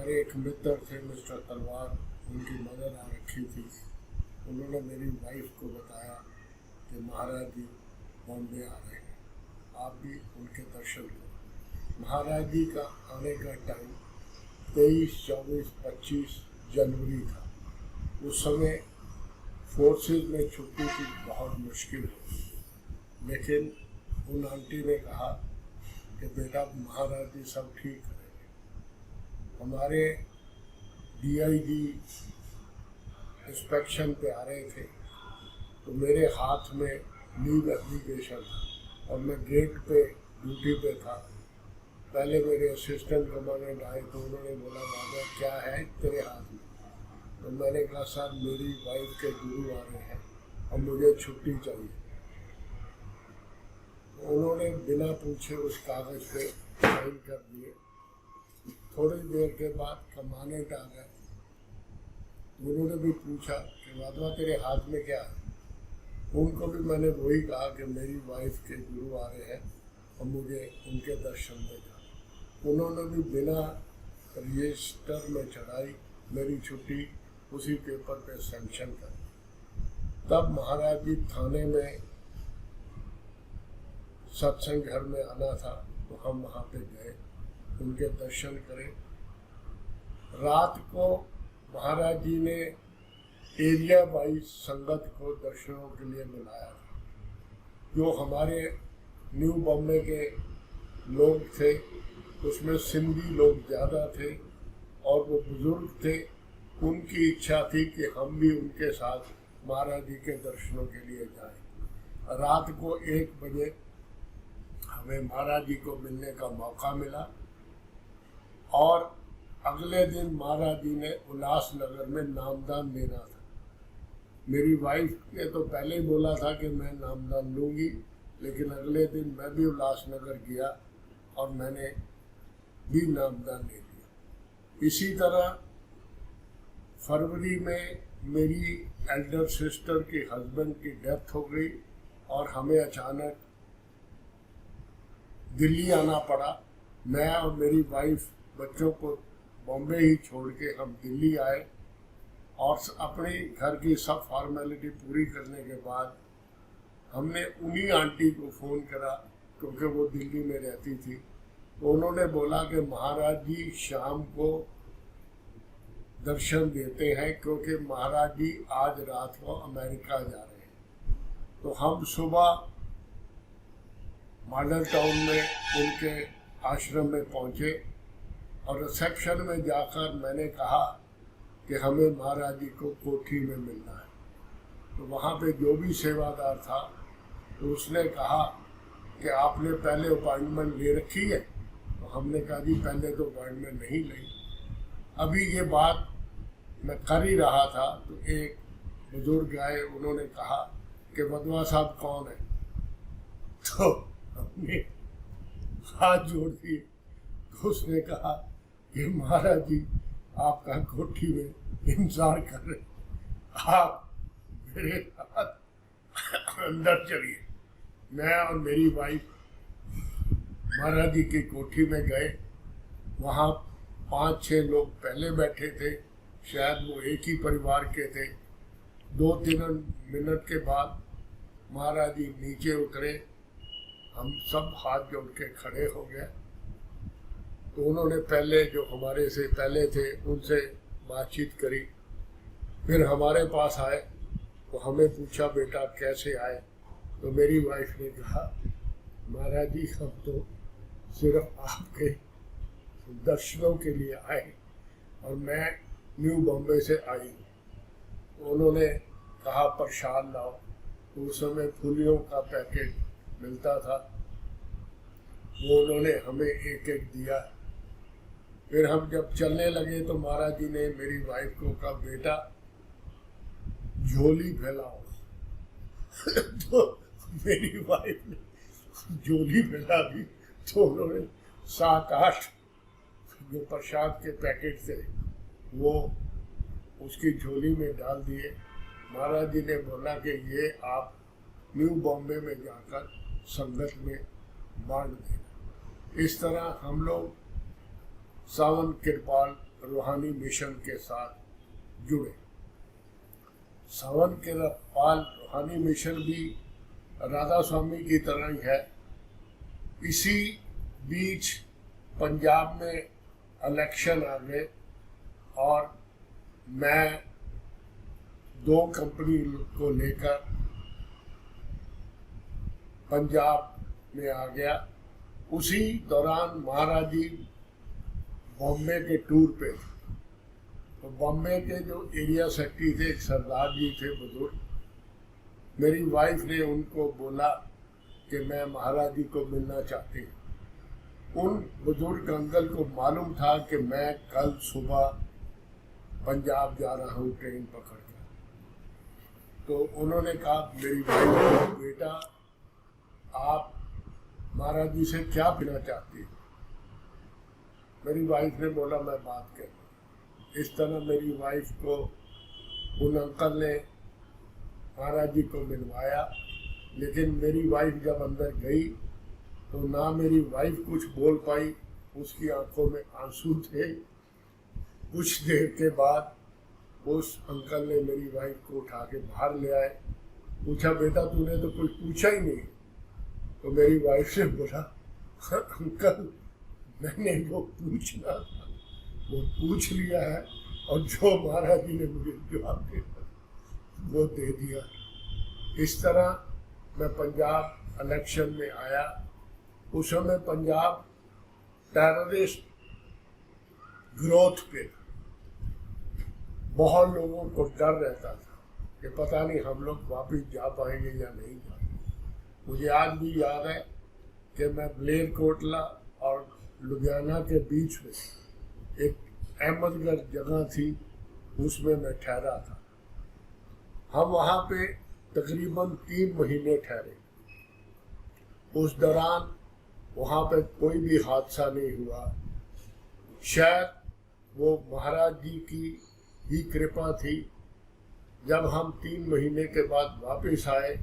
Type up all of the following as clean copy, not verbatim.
हमारे एक मित्र थे मिस्टर तलवार, उनकी मदद आ रखी थी। उन्होंने मेरी वाइफ को बताया कि महाराज जी बॉम्बे आ रहे हैं, आप भी उनके दर्शन करो। महाराज जी का आने का टाइम 23, 24, 25 जनवरी था। उस समय फोर्सेज में छुट्टी की बहुत मुश्किल है, लेकिन उन आंटी ने कहा कि बेटा महाराज जी सब ठीक करेंगे। हमारे डीआईजी इंस्पेक्शन पे आ रहे थे, तो मेरे हाथ में लीव एप्लीकेशन था और मैं गेट पे ड्यूटी पे था। पहले मेरे असिस्टेंट कमांडेंट आए तो उन्होंने बोला राजा क्या है तेरे हाथ में? तो मैंने कहा सर मेरी वाइफ के गुरु आ रहे हैं और मुझे छुट्टी चाहिए। तो उन्होंने बिना पूछे उस कागज पे साइन कर दिए। थोड़ी देर के बाद कमांडेंट आ गए, उन्होंने भी पूछा कि वाधवा तेरे हाथ में क्या है? उनको भी मैंने वही कहा कि मेरी वाइफ के गुरु आ रहे हैं और मुझे उनके दर्शन में जाना। उन्होंने भी बिना रजिस्टर में चढ़ाई मेरी छुट्टी उसी पेपर पे सैंक्शन कर। तब महाराज जी थाने में सत्संग घर में आना था, तो हम वहाँ पे गए, उनके दर्शन करें। रात को महाराज जी ने एरिया वाइज संगत को दर्शनों के लिए बुलाया था। जो हमारे न्यू बॉम्बे के लोग थे उसमें सिंधी लोग ज़्यादा थे और वो बुजुर्ग थे। उनकी इच्छा थी कि हम भी उनके साथ महाराज जी के दर्शनों के लिए जाएं। रात को 1 बजे हमें महाराज जी को मिलने का मौका मिला और अगले दिन महाराज जी ने उल्लासनगर में नामदान देना था। मेरी वाइफ ने तो पहले ही बोला था कि मैं नामदान लूँगी, लेकिन अगले दिन मैं भी उल्लासनगर गया और मैंने भी नामदान ले लिया। इसी तरह फरवरी में मेरी एल्डर सिस्टर के हस्बैंड की डेथ हो गई और हमें अचानक दिल्ली आना पड़ा। मैं और मेरी वाइफ बच्चों को बॉम्बे ही छोड़ के हम दिल्ली आए और अपने घर की सब फॉर्मेलिटी पूरी करने के बाद हमने उन्हीं आंटी को फ़ोन करा, क्योंकि वो दिल्ली में रहती थी। तो उन्होंने बोला कि महाराज जी शाम को दर्शन देते हैं, क्योंकि महाराज जी आज रात को अमेरिका जा रहे हैं। तो हम सुबह मॉडल टाउन में उनके आश्रम में पहुंचे और रिसेप्शन में जाकर मैंने कहा कि हमें महाराज जी को कोठी में मिलना है। तो वहाँ पे जो भी सेवादार था तो उसने कहा कि आपने पहले अपॉइंटमेंट ले रखी है? तो हमने कहा जी पहले तो अपॉइंटमेंट नहीं ली। अभी ये बात मैं कर ही रहा था तो एक बुजुर्ग आए, उन्होंने कहा कि वधवा साहब कौन है? तो हमने हाथ जोड़ दिए। तो उसने कहा कि महाराज जी आपका कोठी में इंतजार कर रहे, आप मेरे साथ अंदर चलिए। मैं और मेरी वाइफ महाराज जी की कोठी में गए। वहाँ 5-6 लोग पहले बैठे थे, शायद वो एक ही परिवार के थे। 2-3 मिनट के बाद महाराज जी नीचे उतरे, हम सब हाथ जोड़ के खड़े हो गए। तो उन्होंने पहले जो हमारे से पहले थे उनसे बातचीत करी, फिर हमारे पास आए तो हमें पूछा बेटा कैसे आए? तो मेरी वाइफ ने कहा महाराज जी हम तो सिर्फ आपके दर्शनों के लिए आए और मैं न्यू बॉम्बे से आई। तो उन्होंने कहा प्रसाद लाओ। तो उस समय फूलियों का पैकेट मिलता था, वो उन्होंने हमें एक एक दिया। फिर हम जब चलने लगे तो महाराज जी ने मेरी वाइफ को कहा बेटा झोली फैलाओ। तो मेरी वाइफ ने झोली फैला दी। तो उन्होंने 7-8 जो प्रसाद के पैकेट थे वो उसकी झोली में डाल दिए। महाराज जी ने बोला कि ये आप न्यू बॉम्बे में जाकर संगत में बांट देना। इस तरह हम लोग सावन कृपाल रूहानी मिशन के साथ जुड़े। सावन केरपाल रूहानी मिशन भी राधा स्वामी की तरह ही है। इसी बीच पंजाब में इलेक्शन आ गए और मैं 2 कंपनी को लेकर पंजाब में आ गया। उसी दौरान महाराज जी बॉम्बे के टूर पे थे। तो बॉम्बे के जो एरिया सेक्रेटरी थे, एक सरदार जी थे बुजुर्ग, मेरी वाइफ ने उनको बोला कि मैं महाराज जी को मिलना चाहती हूँ। उन बुजुर्ग अंकल को मालूम था कि मैं कल सुबह पंजाब जा रहा हूँ ट्रेन पकड़ कर। तो उन्होंने कहा मेरी वाइफ को, बेटा आप महाराज जी से क्या मिलना चाहती हो? मेरी वाइफ ने बोला मैं बात कर। इस तरह मेरी वाइफ को उन अंकल ने महाराज जी को मिलवाया। लेकिन मेरी वाइफ जब अंदर गई तो ना मेरी वाइफ कुछ बोल पाई, उसकी आंखों में आंसू थे। कुछ देर के बाद उस अंकल ने मेरी वाइफ को उठा के बाहर ले आए। पूछा बेटा तूने तो कुछ पूछा ही नहीं। तो मेरी वाइफ से बोला अंकल मैंने वो पूछना था वो पूछ लिया है और जो महाराज जी ने मुझे जवाब दिया वो दे दिया। इस तरह मैं पंजाब इलेक्शन में आया। उस समय पंजाब टेररिस्ट ग्रोथ पे था। बहुत लोगों को डर रहता था कि पता नहीं हम लोग वापस जा पाएंगे या नहीं जा पाएंगे। मुझे आज भी याद है कि मैं मलेरकोटला और लुधियाना के बीच में एक अहमदगढ़ जगह थी, उसमें मैं ठहरा था। हम वहाँ पे तकरीबन 3 महीने ठहरे। उस दौरान वहाँ पे कोई भी हादसा नहीं हुआ। शायद वो महाराज जी की ही कृपा थी। जब हम 3 महीने के बाद वापस आए,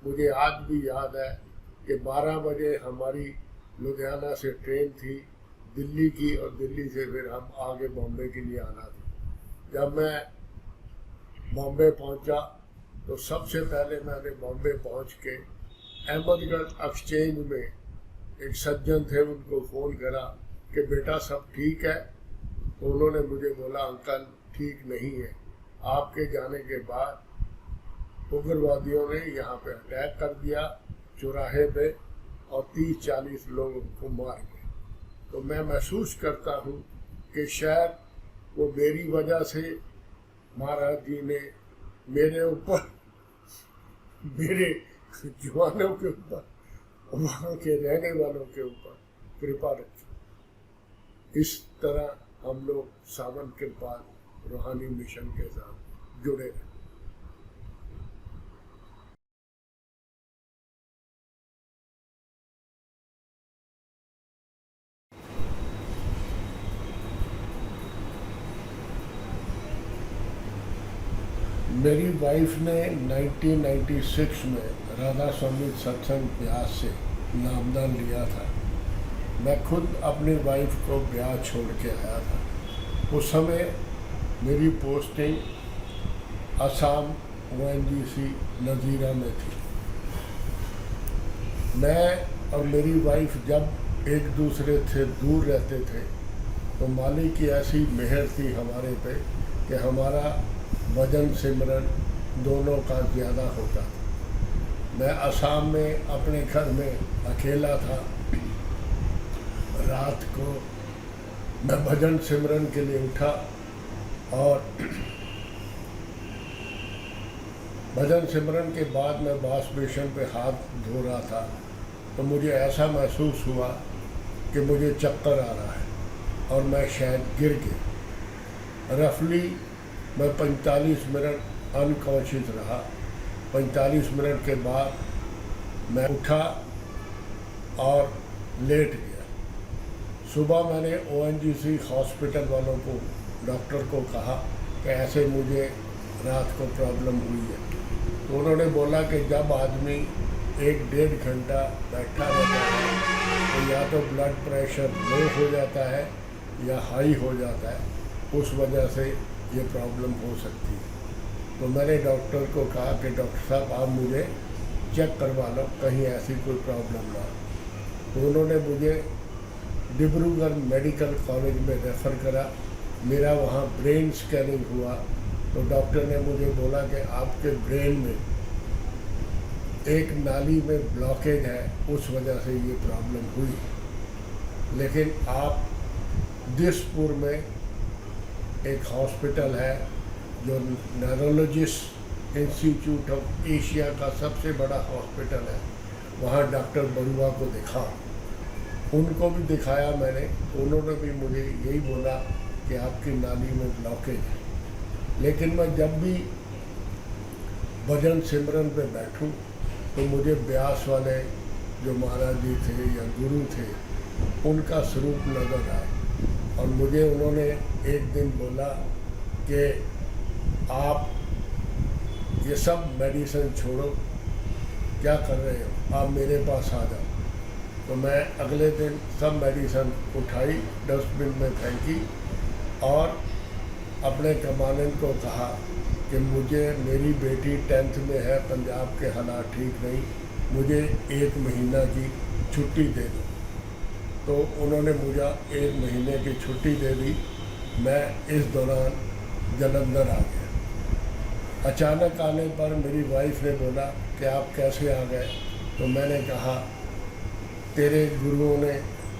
मुझे आज भी याद है कि 12 बजे हमारी लुधियाना से ट्रेन थी दिल्ली की और दिल्ली से फिर हम आगे बॉम्बे के लिए आना था। जब मैं बॉम्बे पहुंचा तो सबसे पहले मैंने बॉम्बे पहुंच के अहमदगढ़ एक्सचेंज में एक सज्जन थे, उनको फ़ोन करा कि बेटा सब ठीक है। तो उन्होंने मुझे बोला अंकल ठीक नहीं है। आपके जाने के बाद उग्रवादियों ने यहाँ पे अटैक कर दिया चौराहे पे और 30-40 लोगों को मार गए। तो मैं महसूस करता हूँ कि शायद वो मेरी वजह से महाराज जी ने मेरे ऊपर, मेरे जवानों के ऊपर, वहाँ के रहने वालों के ऊपर कृपा रखी। इस तरह हम लोग सावन केरपाल रूहानी मिशन के साथ जुड़े रहे। मेरी वाइफ ने 1996 में राधा स्वामी सत्संग ब्यास से नामदान लिया था। मैं खुद अपनी वाइफ को ब्याह छोड़ के आया था। उस समय मेरी पोस्टिंग असम ONGC नज़ीरा में थी। मैं और मेरी वाइफ जब एक दूसरे से दूर रहते थे तो मालिक की ऐसी मेहर थी हमारे पे कि हमारा भजन सिमरन दोनों का ज़्यादा होता था। मैं असम में अपने घर में अकेला था। रात को मैं भजन सिमरन के लिए उठा और भजन सिमरन के बाद मैं वॉश बेसिन पे हाथ धो रहा था तो मुझे ऐसा महसूस हुआ कि मुझे चक्कर आ रहा है और मैं शायद गिर गया। रफली मैं 45 मिनट अनकॉन्शियस रहा। 45 मिनट के बाद मैं उठा और लेट गया। सुबह मैंने ONGC हॉस्पिटल वालों को, डॉक्टर को कहा कि ऐसे मुझे रात को प्रॉब्लम हुई है। तो उन्होंने बोला कि जब आदमी 1-1.5 घंटा बैठा रहता है तो या तो ब्लड प्रेशर लो हो जाता है या हाई हो जाता है। उस वजह से ये प्रॉब्लम हो सकती है। तो मैंने डॉक्टर को कहा कि डॉक्टर साहब आप मुझे चेक करवा लो, कहीं ऐसी कोई प्रॉब्लम ना हो। तो उन्होंने मुझे डिब्रूगढ़ मेडिकल कॉलेज में रेफ़र करा। मेरा वहाँ ब्रेन स्कैनिंग हुआ तो डॉक्टर ने मुझे बोला कि आपके ब्रेन में एक नाली में ब्लॉकेज है, उस वजह से ये प्रॉब्लम हुई। लेकिन आप दिसपुर में एक हॉस्पिटल है जो न्यूरोलॉजिस्ट इंस्टीट्यूट ऑफ एशिया का सबसे बड़ा हॉस्पिटल है, वहाँ डॉक्टर बरुआ को दिखा। उनको भी दिखाया मैंने, उन्होंने भी मुझे यही बोला कि आपकी नाली में ब्लॉकेज है। लेकिन मैं जब भी भजन सिमरन पे बैठूं तो मुझे ब्यास वाले जो महाराज जी थे या गुरु थे उनका स्वरूप नजर आए। और मुझे उन्होंने एक दिन बोला कि आप ये सब मेडिसिन छोड़ो, क्या कर रहे हो, आप मेरे पास आ जाओ। तो मैं अगले दिन सब मेडिसिन उठाई, डस्टबिन में फेंकी और अपने कमांडेंट को कहा कि मुझे, मेरी बेटी 10th में है, पंजाब के हालात ठीक नहीं, मुझे 1 महीना की छुट्टी दे दो। तो उन्होंने मुझे 1 महीने की छुट्टी दे दी। मैं इस दौरान जलंधर आ गया। अचानक आने पर मेरी वाइफ ने बोला कि आप कैसे आ गए। तो मैंने कहा तेरे गुरुओं ने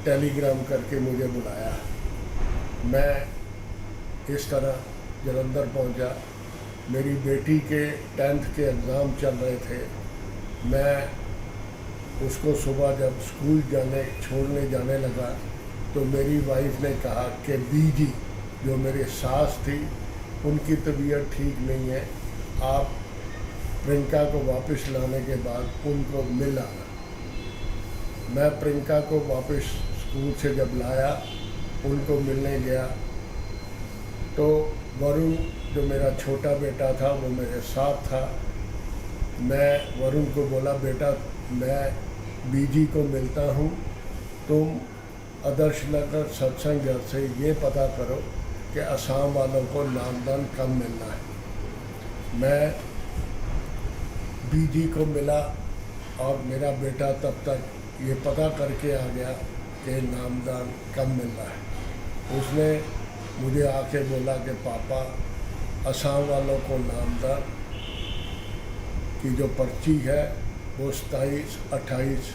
टेलीग्राम करके मुझे बुलाया। मैं इस तरह जलंधर पहुंचा। मेरी बेटी के 10th के एग्ज़ाम चल रहे थे। मैं उसको सुबह जब स्कूल छोड़ने जाने लगा तो मेरी वाइफ ने कहा कि बीजी जो मेरे सास थी उनकी तबीयत ठीक नहीं है, आप प्रियंका को वापस लाने के बाद उनको मिल आना। मैं प्रियंका को वापस स्कूल से जब लाया, उनको मिलने गया तो वरुण जो मेरा छोटा बेटा था वो मेरे साथ था। मैं वरुण को बोला बेटा मैं बीजी को मिलता हूँ, तुम आदर्श नगर सत्संग घर से ये पता करो कि असम वालों को नामदान कब मिलना है। मैं बीजी को मिला और मेरा बेटा तब तक ये पता करके आ गया कि नामदान कब मिलना है। उसने मुझे आके बोला कि पापा असम वालों को नामदान की जो पर्ची है वो 27-28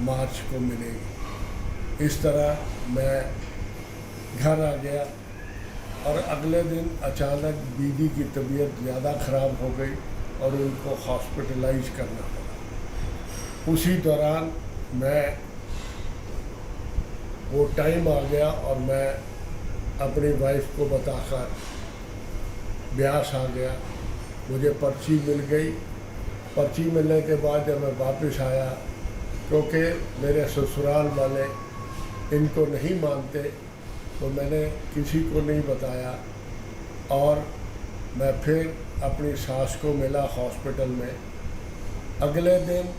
मार्च को मिलेगी। इस तरह मैं घर आ गया और अगले दिन अचानक दीदी की तबीयत ज़्यादा ख़राब हो गई और उनको हॉस्पिटलाइज करना पड़ा। उसी दौरान मैं वो टाइम आ गया और मैं अपनी वाइफ को बताकर ब्यास आ गया। मुझे पर्ची मिल गई। पर्ची मिलने के बाद जब मैं वापस आया, क्योंकि मेरे ससुराल वाले इनको नहीं मानते तो मैंने किसी को नहीं बताया और मैं फिर अपनी सास को मिला हॉस्पिटल में। अगले दिन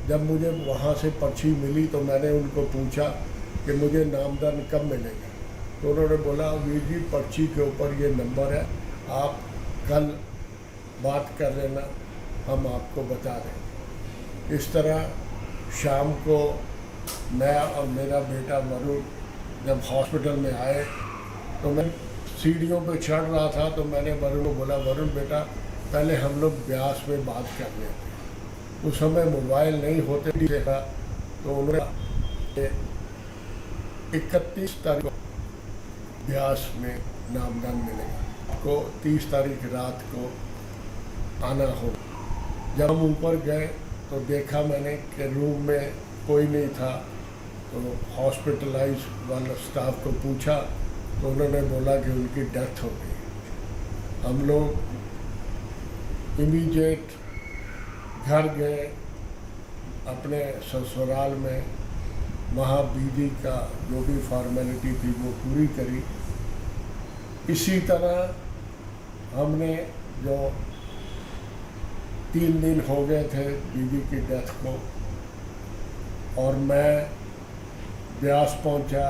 जब मुझे वहाँ से पर्ची मिली तो मैंने उनको पूछा कि मुझे नामदान कब मिलेगा। तो उन्होंने बोला वीर जी पर्ची के ऊपर ये नंबर है, आप कल बात कर लेना, हम आपको बता देंगे। इस तरह शाम को मैं और मेरा बेटा वरुण जब हॉस्पिटल में आए तो मैं सीढ़ियों पे चढ़ रहा था तो मैंने वरुण को बोला वरुण बेटा पहले हम लोग ब्यास में बात कर लेते। उस समय मोबाइल नहीं होते देखा तो उन्होंने 31 तारीख को ब्यास में नामदान मिलेगा, को 30 तारीख रात को आना हो। जब हम ऊपर गए तो देखा मैंने कि रूम में कोई नहीं था। तो हॉस्पिटलाइज वाला स्टाफ को पूछा तो उन्होंने बोला कि उनकी डेथ हो गई। हम लोग इमीडिएट घर गए अपने ससुराल में, वहाँ बीवी का जो भी फॉर्मेलिटी थी वो पूरी करी। इसी तरह हमने जो 3 दिन हो गए थे बीवी की डेथ को और मैं ब्यास पहुंचा,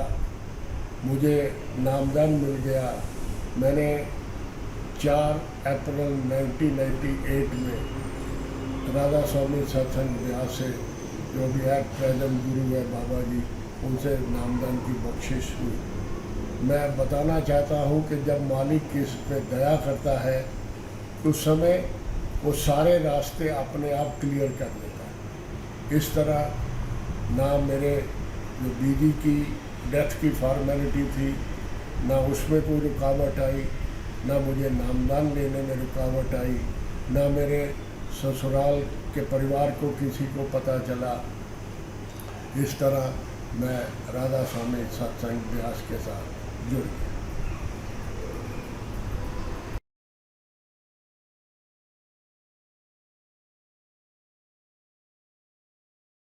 मुझे नामदान मिल गया। मैंने 4 अप्रैल 1998 में राधा स्वामी सत्संग ब्यास से, जो भी है प्रेजेंट गुरु है बाबा जी, उनसे नामदान की बख्शिश हुई। मैं बताना चाहता हूँ कि जब मालिक किस पे दया करता है उस समय वो सारे रास्ते अपने आप क्लियर कर देता है। इस तरह ना मेरे जो दीदी की डेथ की फॉर्मेलिटी थी, ना उसमें कोई रुकावट आई, ना मुझे नामदान लेने में रुकावट आई, ना मेरे ससुराल के परिवार को किसी को पता चला। इस तरह मैं राधा स्वामी सत्संग ब्यास के साथ जुड़ गया।